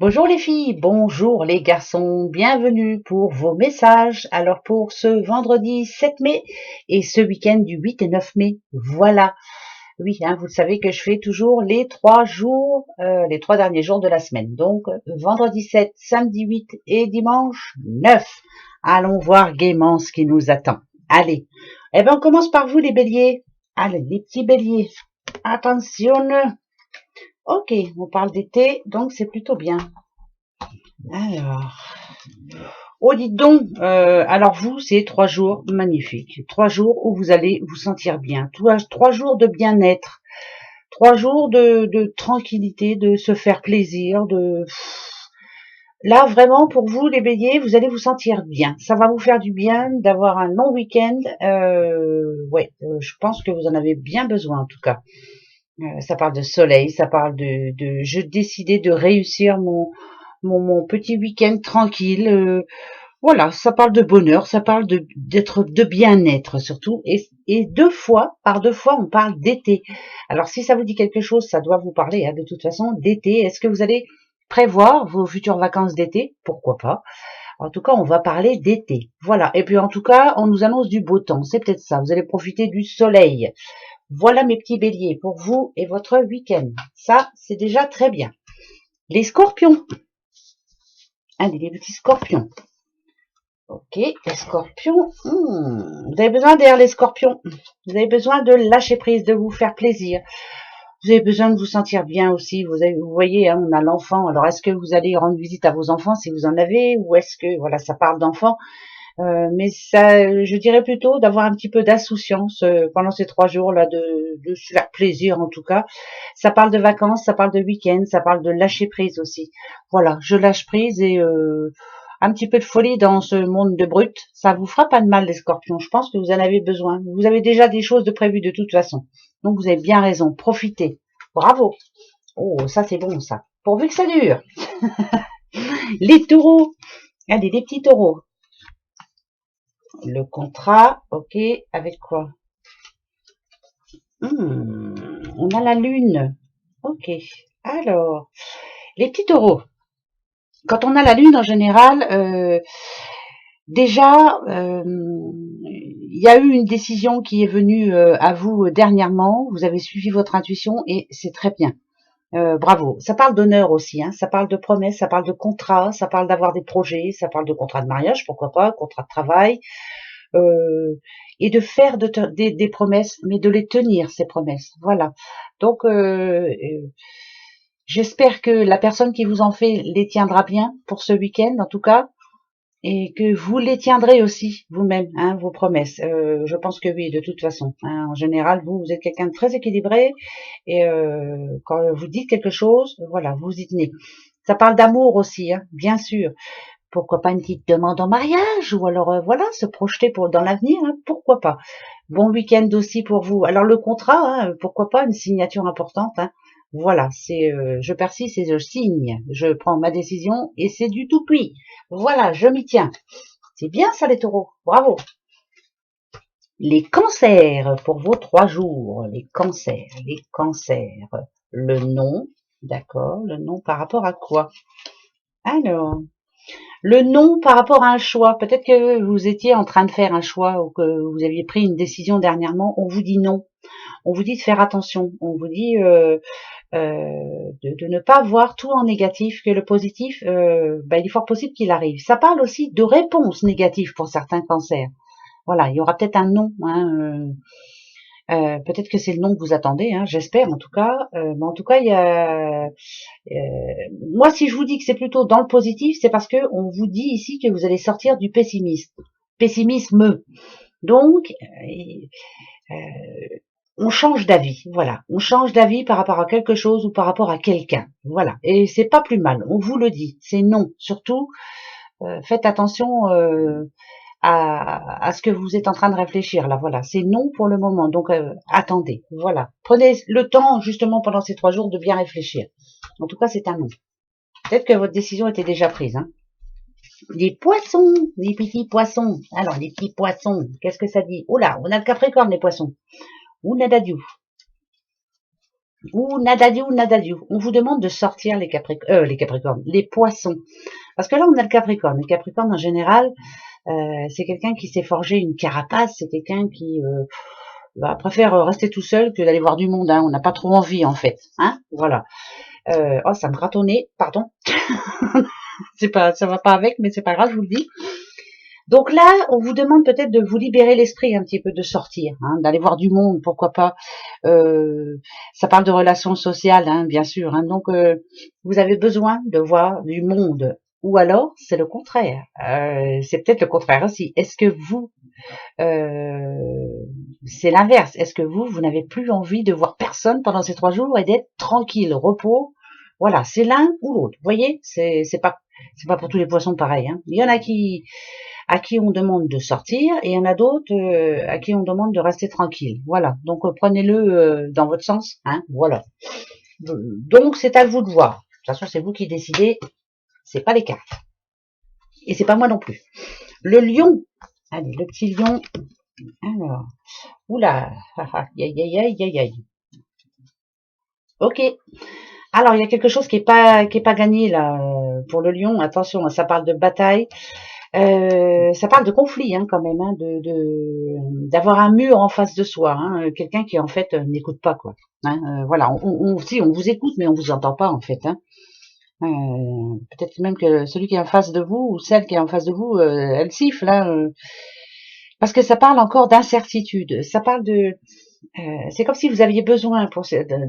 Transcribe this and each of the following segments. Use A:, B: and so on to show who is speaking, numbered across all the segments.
A: Bonjour les filles, bonjour les garçons, bienvenue pour vos messages. Alors pour ce vendredi 7 mai et ce week-end du 8 et 9 mai, voilà. Oui, hein, vous savez que je fais toujours les 3 jours, les 3 derniers jours de la semaine. Donc vendredi 7, samedi 8 et dimanche 9. Allons voir gaiement ce qui nous attend. Allez, eh ben on commence par vous les béliers. Allez, les petits béliers. Attention. Ok, on parle d'été, donc c'est plutôt bien. Alors, oh dites donc, alors vous, c'est 3 jours magnifiques. 3 jours où vous allez vous sentir bien. 3 jours de bien-être. 3 jours de tranquillité, de se faire plaisir, de... Là, vraiment, pour vous, les béliers, vous allez vous sentir bien. Ça va vous faire du bien d'avoir un long week-end. Ouais, je pense que vous en avez bien besoin, en tout cas. Ça parle de soleil, ça parle de je décidais de réussir mon petit week-end tranquille. Voilà, ça parle de bonheur, ça parle d'être de bien-être surtout. Et par 2 fois, on parle d'été. Alors si ça vous dit quelque chose, ça doit vous parler hein, de toute façon d'été. Est-ce que vous allez prévoir vos futures vacances d'été? Pourquoi pas. En tout cas, on va parler d'été. Voilà. Et puis en tout cas, on nous annonce du beau temps. C'est peut-être ça. Vous allez profiter du soleil. Voilà mes petits béliers pour vous et votre week-end. Ça, c'est déjà très bien. Les scorpions. Allez, les petits scorpions. Ok, les scorpions. Vous avez besoin derrière les scorpions. Vous avez besoin de lâcher prise, de vous faire plaisir. Vous avez besoin de vous sentir bien aussi. Vous voyez, hein, on a l'enfant. Alors, est-ce que vous allez rendre visite à vos enfants si vous en avez, ou est-ce que, voilà, ça parle d'enfants. Mais ça, je dirais plutôt d'avoir un petit peu d'insouciance pendant ces 3 jours là, de se faire plaisir en tout cas. Ça parle de vacances, ça parle de week-end, ça parle de lâcher prise aussi. Voilà, je lâche prise et un petit peu de folie dans ce monde de brut, ça vous fera pas de mal les scorpions. Je pense que vous en avez besoin. Vous avez déjà des choses de prévues de toute façon. Donc vous avez bien raison, profitez. Bravo. Oh, ça c'est bon ça. Pourvu que ça dure. Les taureaux. Allez, les petits taureaux. Le contrat, ok, avec quoi? On a la lune. Ok. Alors, les petits taureaux. Quand on a la lune en général, déjà, il y a eu une décision qui est venue à vous dernièrement. Vous avez suivi votre intuition et c'est très bien. Bravo. Ça parle d'honneur aussi, hein. Ça parle de promesses, ça parle de contrat, ça parle d'avoir des projets, ça parle de contrat de mariage, pourquoi pas, contrat de travail. Et de faire des promesses, mais de les tenir, ces promesses. Voilà. Donc, j'espère que la personne qui vous en fait les tiendra bien pour ce week-end, en tout cas, et que vous les tiendrez aussi vous-même, hein, vos promesses. Je pense que oui, de toute façon. Hein. En général, vous êtes quelqu'un de très équilibré, et quand vous dites quelque chose, voilà, vous y tenez. Ça parle d'amour aussi, hein, bien sûr. Pourquoi pas une petite demande en mariage ou alors voilà se projeter pour dans l'avenir, hein, pourquoi pas. Bon week-end aussi pour vous. Alors le contrat, hein, pourquoi pas une signature importante. Hein. Voilà, c'est je persiste et je signe. Je prends ma décision et c'est du tout cuit. Voilà, je m'y tiens. C'est bien ça les taureaux. Bravo. Les cancers pour vos 3 jours. Les cancers, les cancers. Le nom, d'accord. Le nom par rapport à quoi? Alors. Le non par rapport à un choix. Peut-être que vous étiez en train de faire un choix ou que vous aviez pris une décision dernièrement. On vous dit non. On vous dit de faire attention. On vous dit de ne pas voir tout en négatif, que le positif, il est fort possible qu'il arrive. Ça parle aussi de réponses négatives pour certains cancers. Voilà, il y aura peut-être un non. Hein, peut-être que c'est le nom que vous attendez, hein, j'espère en tout cas. Mais en tout cas, il y a moi, si je vous dis que c'est plutôt dans le positif, c'est parce que on vous dit ici que vous allez sortir du pessimisme. Donc, on change d'avis. Voilà, on change d'avis par rapport à quelque chose ou par rapport à quelqu'un. Voilà, et c'est pas plus mal. On vous le dit, c'est non. Surtout, faites attention. À ce que vous êtes en train de réfléchir là, voilà, c'est non pour le moment, donc attendez, voilà, prenez le temps justement pendant ces 3 jours de bien réfléchir. En tout cas, c'est un non. Peut-être que votre décision était déjà prise. Hein. Les poissons, les petits poissons. Alors, les petits poissons, qu'est-ce que ça dit? Oh là, on a le Capricorne, les poissons. Ounadadiou. ou nadadiou. On vous demande de sortir les Capricornes, les Poissons. Parce que là, on a le Capricorne. Le Capricorne, en général, c'est quelqu'un qui s'est forgé une carapace, c'est quelqu'un qui préfère rester tout seul que d'aller voir du monde. Hein. On n'a pas trop envie, en fait. Hein, voilà. Oh, ça me gratte au nez, pardon. Ça va pas avec, mais c'est pas grave, je vous le dis. Donc là, on vous demande peut-être de vous libérer l'esprit un petit peu, de sortir, hein, d'aller voir du monde, pourquoi pas. Ça parle de relations sociales, hein, bien sûr. Hein, donc, vous avez besoin de voir du monde. Ou alors, c'est le contraire. C'est peut-être le contraire aussi. Est-ce que vous, c'est l'inverse. Est-ce que vous n'avez plus envie de voir personne pendant ces 3 jours et d'être tranquille, repos? Voilà, c'est l'un ou l'autre. Vous voyez, c'est pas pour tous les poissons pareil. Hein. Il y en a à qui on demande de sortir et il y en a d'autres à qui on demande de rester tranquille. Voilà. Donc prenez-le dans votre sens. Hein. Voilà. Donc c'est à vous de voir. De toute façon, c'est vous qui décidez. C'est pas les cartes. Et c'est pas moi non plus. Le lion. Allez, le petit lion. Alors, oula, aïe. Ok. Alors, il y a quelque chose qui est pas gagné là pour le lion. Attention, ça parle de bataille, ça parle de conflit hein, quand même, hein, d'avoir un mur en face de soi, hein, quelqu'un qui en fait n'écoute pas quoi. Hein, voilà, si on vous écoute, mais on vous entend pas en fait. Hein. Peut-être même que celui qui est en face de vous ou celle qui est en face de vous, elle siffle. Hein, parce que ça parle encore d'incertitude. Ça parle de, c'est comme si vous aviez besoin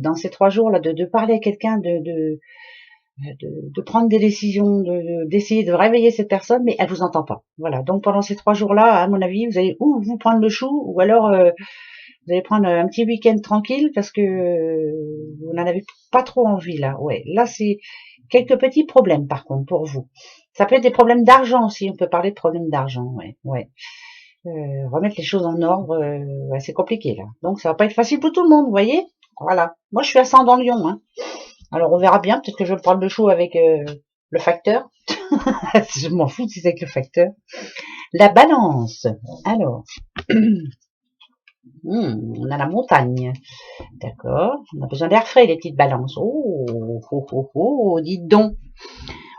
A: dans ces 3 jours là de parler à quelqu'un, de prendre des décisions, d'essayer de réveiller cette personne, mais elle vous entend pas. Voilà. Donc pendant ces 3 jours-là, à mon avis, vous allez ou vous prendre le chou, ou alors vous allez prendre un petit week-end tranquille parce que vous n'en avez pas trop envie là. Ouais. Là, c'est quelques petits problèmes par contre pour vous. Ça peut être des problèmes d'argent aussi. On peut parler de problèmes d'argent. Ouais. Remettre les choses en ordre, c'est compliqué là. Donc ça va pas être facile pour tout le monde, vous voyez. Voilà. Moi, je suis ascendant Lion. Hein. Alors on verra bien. Peut-être que je vais prendre le show avec le facteur. Je m'en fous si c'est avec le facteur. La Balance. Alors, on a la montagne. D'accord. On a besoin d'air frais, les petites balances. Dites donc.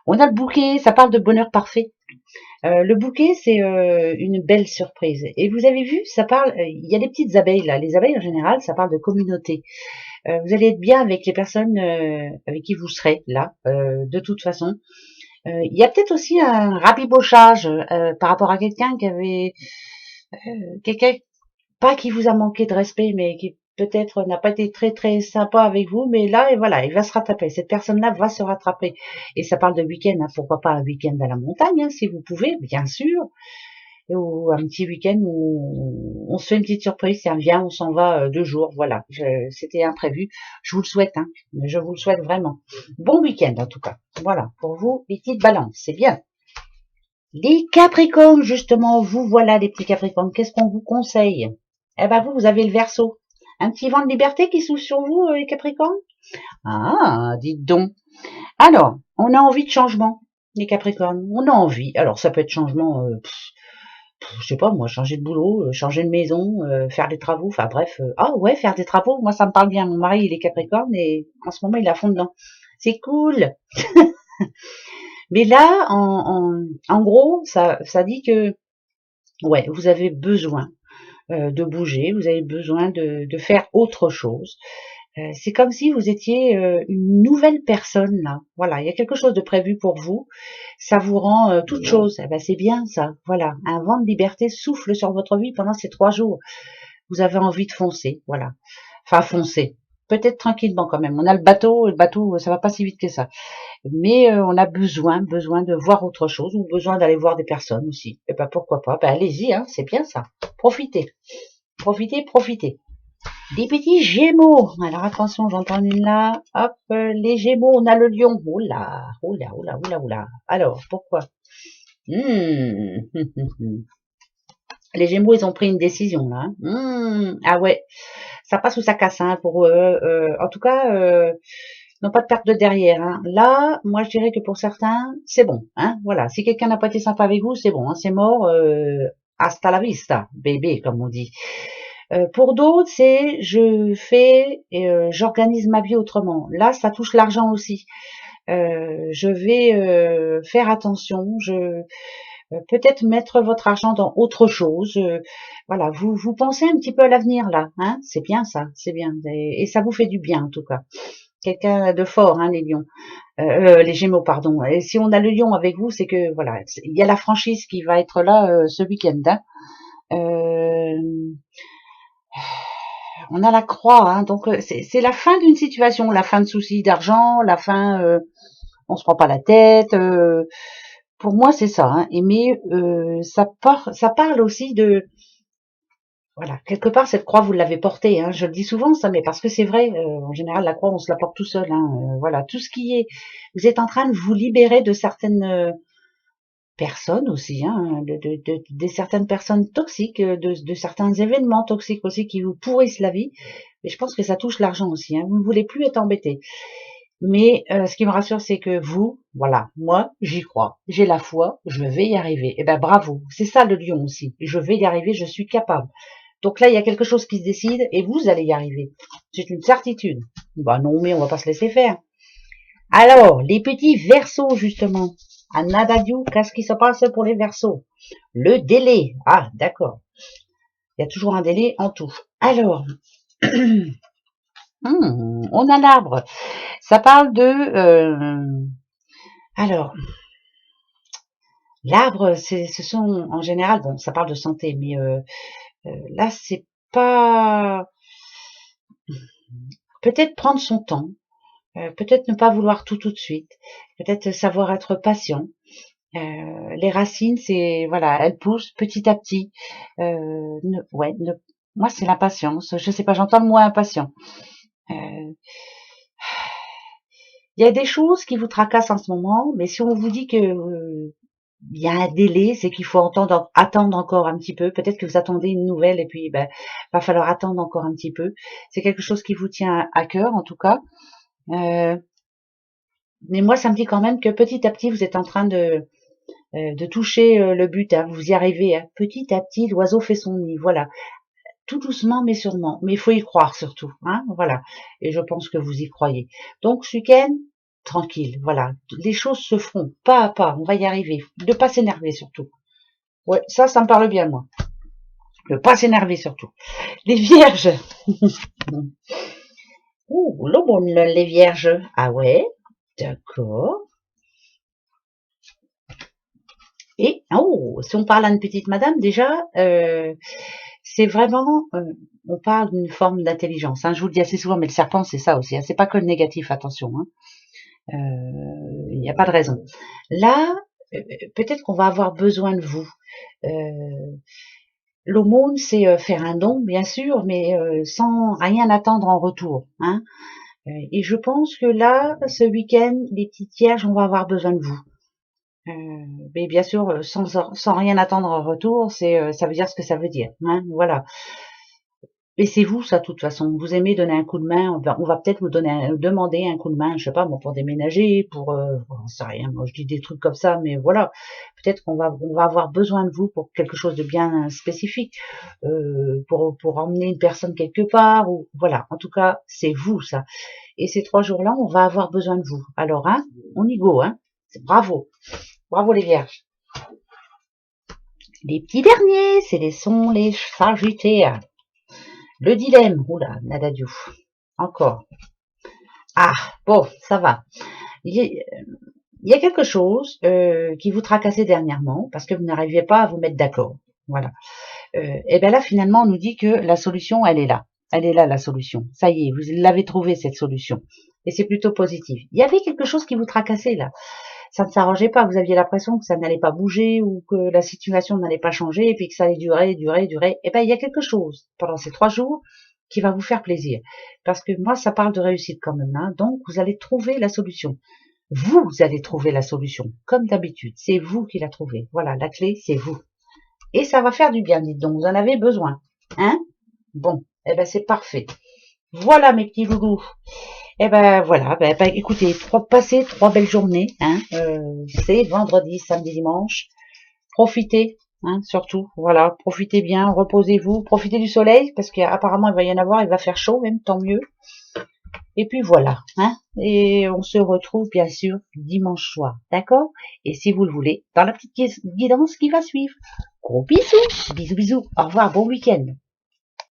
A: On a le bouquet. Ça parle de bonheur parfait. Le bouquet, c'est une belle surprise. Et vous avez vu, ça parle. Il y a des petites abeilles là. Les abeilles en général, ça parle de communauté. Vous allez être bien avec les personnes avec qui vous serez là, de toute façon. Il y a peut-être aussi un rabibochage par rapport à quelqu'un qui avait quelqu'un pas qui vous a manqué de respect, mais qui peut-être n'a pas été très très sympa avec vous, mais là et voilà, il va se rattraper. Cette personne-là va se rattraper. Et ça parle de week-end, hein, pourquoi pas un week-end à la montagne, hein, si vous pouvez, bien sûr. Ou un petit week-end où on se fait une petite surprise, tiens, viens, on s'en va 2 jours, voilà. C'était imprévu. Je vous le souhaite, hein. Je vous le souhaite vraiment. Bon week-end en tout cas. Voilà, pour vous, les petites balances, c'est bien. Les Capricornes, justement, vous voilà les petits Capricornes, qu'est-ce qu'on vous conseille? Eh ben vous avez le Verseau. Un petit vent de liberté qui souffle sur vous, les Capricornes? Ah, dites donc. Alors, on a envie de changement, les Capricornes. On a envie. Alors, ça peut être changement, je sais pas moi, changer de boulot, changer de maison, faire des travaux, enfin bref. Ah ouais, faire des travaux, moi ça me parle bien. Mon mari, il est Capricorne et en ce moment, il est à fond dedans. C'est cool. Mais là, en gros, ça dit que, ouais, vous avez besoin de bouger, vous avez besoin de faire autre chose. C'est comme si vous étiez une nouvelle personne là. Voilà, il y a quelque chose de prévu pour vous. Ça vous rend toute chose. Eh ben, c'est bien ça. Voilà, un vent de liberté souffle sur votre vie pendant ces 3 jours. Vous avez envie de foncer. Voilà, enfin foncer. Peut-être tranquillement quand même. On a le bateau, ça va pas si vite que ça. Mais on a besoin de voir autre chose ou besoin d'aller voir des personnes aussi. Et ben pourquoi pas. Ben allez-y, hein, c'est bien ça. Profitez, profitez. Des petits Gémeaux. Alors attention, j'entends une là. Hop, les Gémeaux, on a le lion. Oula. Alors, pourquoi? Les Gémeaux, ils ont pris une décision là. Ah ouais, ça passe ou ça casse hein, pour eux. En tout cas, non pas de perte de derrière. Hein. Là, moi je dirais que pour certains, c'est bon. Hein. Voilà, si quelqu'un n'a pas été sympa avec vous, c'est bon. Hein, c'est mort. Hasta la vista, bébé, comme on dit. Pour d'autres, c'est j'organise ma vie autrement. Là, ça touche l'argent aussi. Je vais faire attention. Peut-être mettre votre argent dans autre chose. Voilà, vous pensez un petit peu à l'avenir là, hein. C'est bien ça, c'est bien. Et ça vous fait du bien en tout cas. Quelqu'un de fort, hein, les lions. Les Gémeaux, pardon. Et si on a le lion avec vous, c'est que voilà, il y a la franchise qui va être là ce week-end. Hein. On a la croix, hein, donc c'est la fin d'une situation, la fin de soucis d'argent, la fin, on se prend pas la tête. Pour moi, c'est ça. Hein, mais ça parle aussi de, voilà, quelque part cette croix vous l'avez portée. Hein, je le dis souvent ça, mais parce que c'est vrai. En général, la croix on se la porte tout seul. Hein, voilà, tout ce qui est, vous êtes en train de vous libérer de certaines personnes aussi, hein, de certaines personnes toxiques, de certains événements toxiques aussi qui vous pourrissent la vie. Mais je pense que ça touche l'argent aussi. Hein. Vous ne voulez plus être embêté. Mais ce qui me rassure, c'est que vous, voilà, moi, j'y crois. J'ai la foi, je vais y arriver. Eh ben bravo. C'est ça le lion aussi. Je vais y arriver, je suis capable. Donc là, il y a quelque chose qui se décide et vous allez y arriver. C'est une certitude. Bah non, mais on va pas se laisser faire. Alors, les petits versos, justement. À Nadadiou, qu'est-ce qui se passe pour les versos? Le délai. Ah, d'accord. Il y a toujours un délai en tout. Alors, on a l'arbre. Ça parle de... alors, l'arbre, ce sont en général... Bon, ça parle de santé, mais là, c'est pas... Peut-être prendre son temps. Peut-être ne pas vouloir tout de suite. Peut-être savoir être patient. Les racines, c'est voilà, elles poussent petit à petit. Moi, c'est l'impatience. Je sais pas, j'entends le mot impatient. Il y a des choses qui vous tracassent en ce moment, mais si on vous dit que il y a un délai, c'est qu'il faut attendre encore un petit peu. Peut-être que vous attendez une nouvelle et puis ben, va falloir attendre encore un petit peu. C'est quelque chose qui vous tient à cœur en tout cas. Mais moi, ça me dit quand même que petit à petit, vous êtes en train de toucher le but. Hein, vous y arrivez. Hein. Petit à petit, l'oiseau fait son nid. Voilà. Tout doucement, mais sûrement. Mais il faut y croire surtout. Hein, voilà. Et je pense que vous y croyez. Donc, ce week-end, tranquille. Voilà. Les choses se feront pas à pas. On va y arriver. Ne pas s'énerver surtout. Ouais, ça me parle bien, moi. Ne pas s'énerver surtout. Les vierges. Ouh, l'aumône, les vierges. Ah ouais, d'accord. Et, oh, si on parle à une petite madame, déjà, c'est vraiment, on parle d'une forme d'intelligence. Hein, je vous le dis assez souvent, mais le serpent, c'est ça aussi. Hein, c'est pas que le négatif, attention. Hein. Il n'y a pas de raison. Là, peut-être qu'on va avoir besoin de vous. L'aumône, c'est faire un don, bien sûr, mais sans rien attendre en retour. Hein. Et je pense que là, ce week-end, les petites vierges, on va avoir besoin de vous. Mais bien sûr, sans rien attendre en retour, ça veut dire ce que ça veut dire. Hein, voilà. Et c'est vous, ça, de toute façon. Vous aimez donner un coup de main. On va peut-être vous demander un coup de main, je sais pas, moi, pour déménager, j'en sais rien. Moi, je dis des trucs comme ça, mais voilà. Peut-être on va avoir besoin de vous pour quelque chose de bien spécifique, pour emmener une personne quelque part, ou voilà. En tout cas, c'est vous, ça. Et ces 3 jours-là, on va avoir besoin de vous. Alors, hein, on y go, hein. Bravo. Bravo les vierges. Les petits derniers, sont les sagittaires. Le dilemme, oula, Nadadiou, encore. Ah, bon, ça va. Il y a quelque chose qui vous tracassait dernièrement parce que vous n'arriviez pas à vous mettre d'accord. Voilà. Et bien là, finalement, on nous dit que la solution, elle est là. Elle est là, la solution. Ça y est, vous l'avez trouvée, cette solution. Et c'est plutôt positif. Il y avait quelque chose qui vous tracassait là. Ça ne s'arrangeait pas. Vous aviez l'impression que ça n'allait pas bouger ou que la situation n'allait pas changer et puis que ça allait durer. Et ben, il y a quelque chose pendant ces 3 jours qui va vous faire plaisir. Parce que moi, ça parle de réussite quand même. Hein. Donc, vous allez trouver la solution. Vous allez trouver la solution. Comme d'habitude. C'est vous qui la trouvez. Voilà, la clé, c'est vous. Et ça va faire du bien, dites donc. Vous en avez besoin. Hein? Bon. Eh ben, c'est parfait. Voilà, mes petits loulous. Eh ben voilà, écoutez, passez 3 belles journées, hein. C'est vendredi, samedi, dimanche. Profitez, hein, surtout. Voilà, profitez bien, reposez-vous, profitez du soleil, parce qu'apparemment il va y en avoir, il va faire chaud même, tant mieux. Et puis voilà, hein. Et on se retrouve bien sûr dimanche soir, d'accord? Et si vous le voulez, dans la petite guidance qui va suivre. Gros bisous, bisous, bisous. Au revoir, bon week-end.